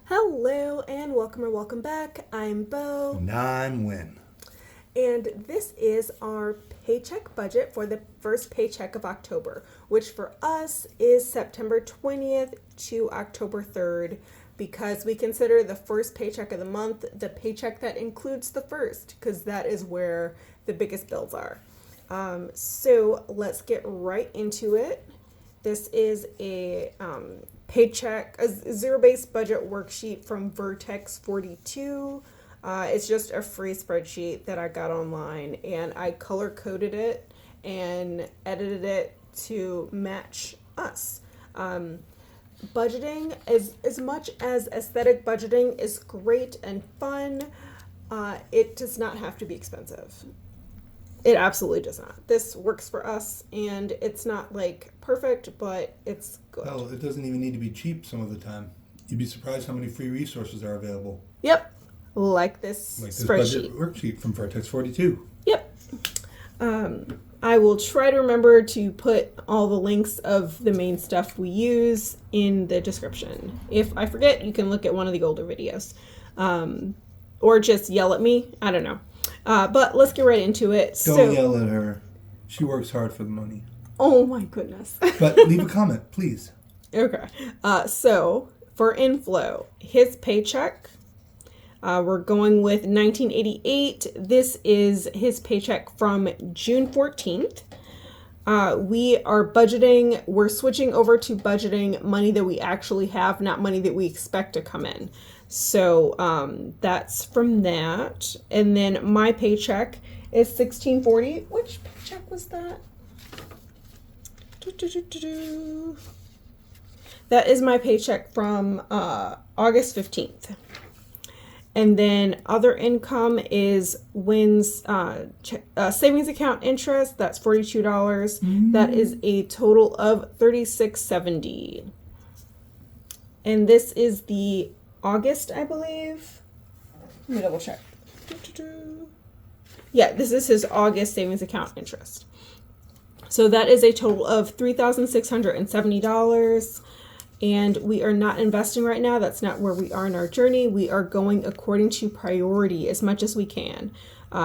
Hello and welcome or welcome back. I'm Bo. And I'm Win. And this is our paycheck budget for the first paycheck of October, which for us is September 20th to October 3rd, because we consider the first paycheck of the month the paycheck that includes the first, because that is where the biggest bills are. So let's get right into it. This is a paycheck, a zero-based budget worksheet from Vertex 42. It's just a free spreadsheet that I got online, and I color-coded it and edited it to match us. Budgeting, as much as aesthetic budgeting is great and fun, it does not have to be expensive. It absolutely does not. This works for us, and it's not like perfect, but it's good. Hell, it doesn't even need to be cheap some of the time. You'd be surprised how many free resources are available. Yep. Like this spreadsheet. Budget worksheet from Vertex 42. Yep. I will try to remember to put all the links of the main stuff we use in the description. If I forget, you can look at one of the older videos. Or just yell at me. I don't know. But let's get right into it. Don't yell at her. She works hard for the money. Oh my goodness. But leave a comment, please. Okay. So for inflow, his paycheck, we're going with 1988. This is his paycheck from June 14th. We're switching over to budgeting money that we actually have, not money that we expect to come in. So that's from that. And then my paycheck is $16.40. Which paycheck was that? That is my paycheck from August 15th. And then other income is Wynn's savings account interest. That's $42. Mm-hmm. That is a total of $36.70. And this is the August, I believe. Let me double check. Yeah, this is his August savings account interest. So that is a total of $3,670. And we are not investing right now. That's not where we are in our journey. We are going according to priority as much as we can.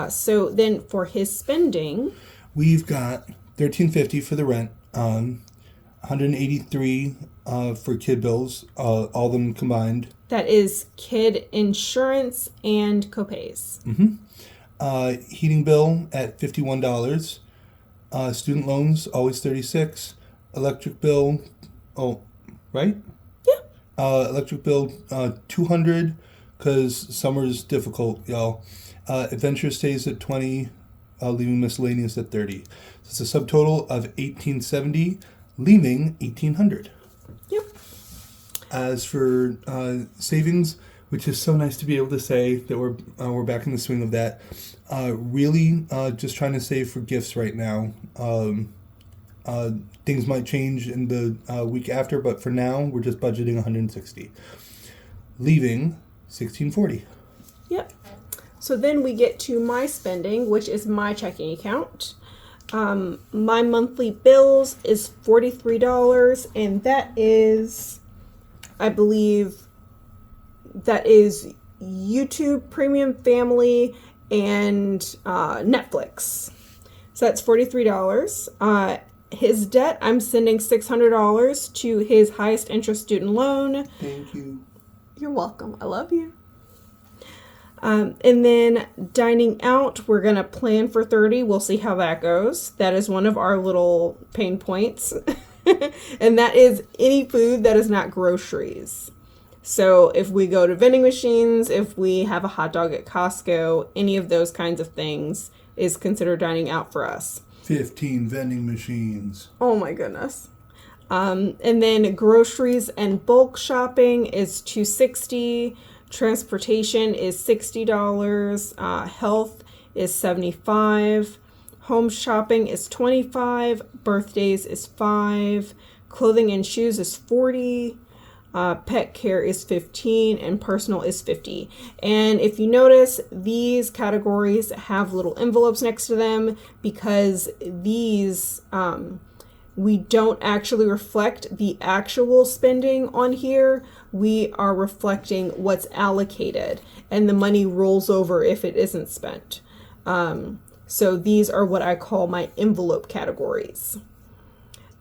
So then for his spending, we've got $1,350 for the rent, $183 for kid bills, all of them combined. That is kid insurance and copays. Mm-hmm. Heating bill at $51. Student loans always $36. Electric bill, right? Yeah. Electric bill, $200 because summer's difficult, y'all. Adventure stays at $20, leaving miscellaneous at $30. So it's a subtotal of $1,870, leaving $1,800. Yep. As for savings, which is so nice to be able to say that we're back in the swing of that. Really, just trying to save for gifts right now. Things might change in the week after, but for now, we're just budgeting $160, leaving $1,640. Yep. So then we get to my spending, which is my checking account. My monthly bills is $43, and that is, I believe, that is YouTube Premium Family and Netflix. So that's $43. His debt, I'm sending $600 to his highest interest student loan. Thank you. You're welcome. I love you. And then dining out, we're going to plan for 30. We'll see how that goes. That is one of our little pain points. And that is any food that is not groceries. So if we go to vending machines, if we have a hot dog at Costco, any of those kinds of things is considered dining out for us. 15 vending machines. Oh my goodness. And then groceries and bulk shopping is $260. Transportation is $60. Health is $75. Home shopping is $25. Birthdays is $5. Clothing and shoes is $40. Pet care is $15, and personal is $50. And if you notice, these categories have little envelopes next to them because these we don't actually reflect the actual spending on here. We are reflecting what's allocated, and the money rolls over if it isn't spent. So these are what I call my envelope categories.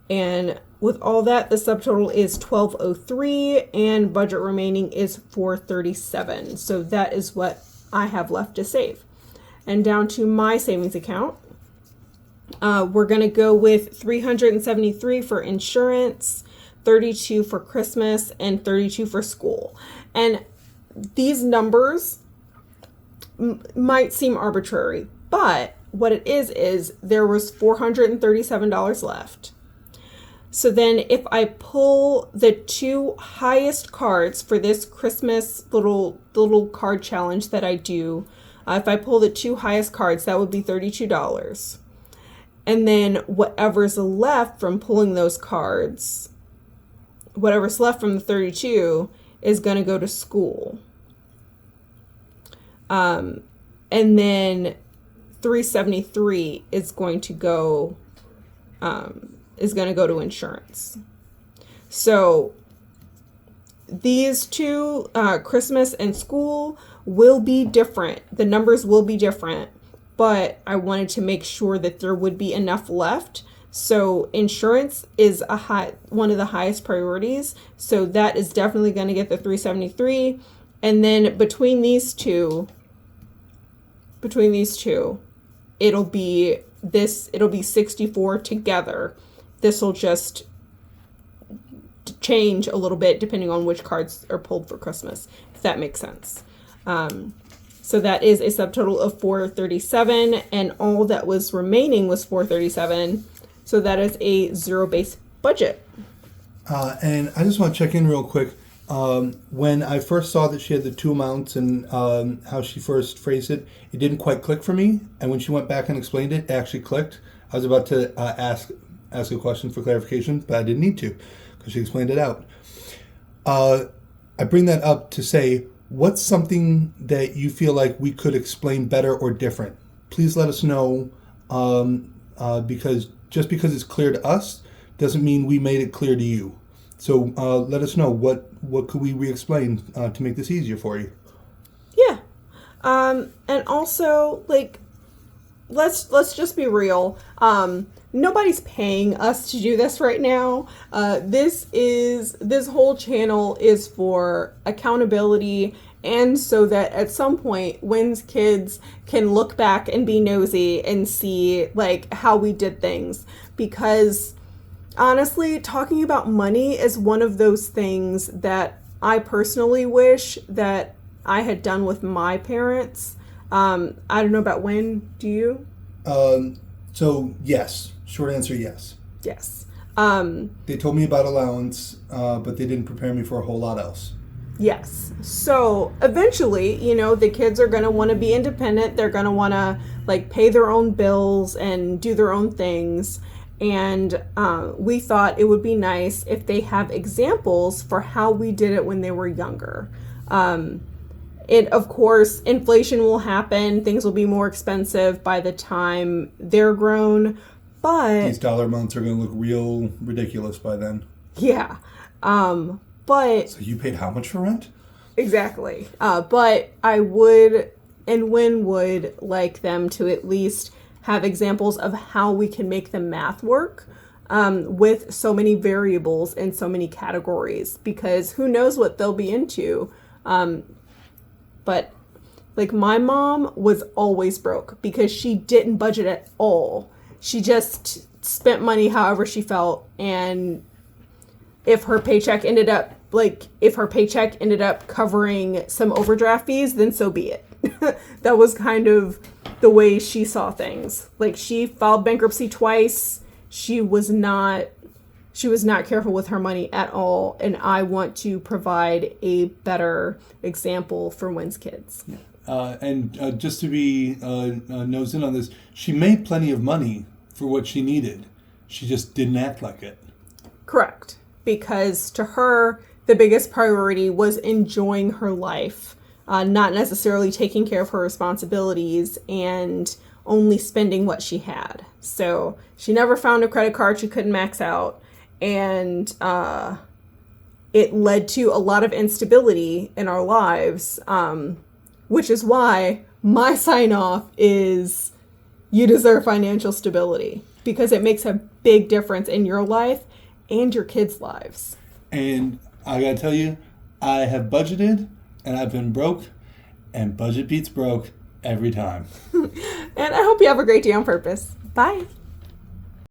And with all that, the subtotal is 1203 and budget remaining is 437. So that is what I have left to save. And down to my savings account, we're going to go with 373 for insurance, 32 for Christmas, and 32 for school. And these numbers might seem arbitrary, but what it is there was $437 left. So then if I pull the two highest cards for this Christmas little card challenge that I do, if I pull the two highest cards, that would be $32. And then whatever's left from pulling those cards, whatever's left from the 32 is going to go to school. And then 373 is going to go to insurance. So these two, Christmas and school, will be different. The numbers will be different, but I wanted to make sure that there would be enough left. So insurance is one of the highest priorities. So that is definitely going to get the 373. And then between these two, it'll be 64 together. This will just change a little bit depending on which cards are pulled for Christmas, if that makes sense. So that is a subtotal of 437, and all that was remaining was 437. So that is a zero-based budget. And I just want to check in real quick. When I first saw that she had the two amounts and how she first phrased it, it didn't quite click for me. And when she went back and explained it, it actually clicked. I was about to ask a question for clarification, but I didn't need to because she explained it out. I bring that up to say, what's something that you feel like we could explain better or different? Please let us know, because just because it's clear to us doesn't mean we made it clear to you. So let us know what could we re-explain to make this easier for you. Yeah, and also let's just be real. Nobody's paying us to do this right now. This whole channel is for accountability, and so that at some point Wynn's kids can look back and be nosy and see how we did things. Because honestly, talking about money is one of those things that I personally wish that I had done with my parents. I don't know about Wynn. Do you? So yes. Short answer, yes. Yes. They told me about allowance, but they didn't prepare me for a whole lot else. Yes. So eventually, the kids are going to want to be independent. They're going to want to pay their own bills and do their own things. And we thought it would be nice if they have examples for how we did it when they were younger. Of course, inflation will happen. Things will be more expensive by the time they're grown. But these dollar amounts are going to look real ridiculous by then. Yeah. But so you paid how much for rent? Exactly. But I would, and Wynn would like them to at least have examples of how we can make the math work with so many variables and so many categories, because who knows what they'll be into. But my mom was always broke because she didn't budget at all. She just spent money however she felt, and if her paycheck ended up covering some overdraft fees, then so be it. That was kind of the way she saw things. She filed bankruptcy twice. She was not careful with her money at all, and I want to provide a better example for Wynn's kids. And just to be nosed in on this, she made plenty of money for what she needed. She just didn't act like it. Correct. Because to her, the biggest priority was enjoying her life, not necessarily taking care of her responsibilities and only spending what she had. So she never found a credit card she couldn't max out. And it led to a lot of instability in our lives, which is why my sign off is you deserve financial stability, because it makes a big difference in your life and your kids' lives. And I gotta tell you, I have budgeted and I've been broke, and budget beats broke every time. And I hope you have a great day on purpose. Bye.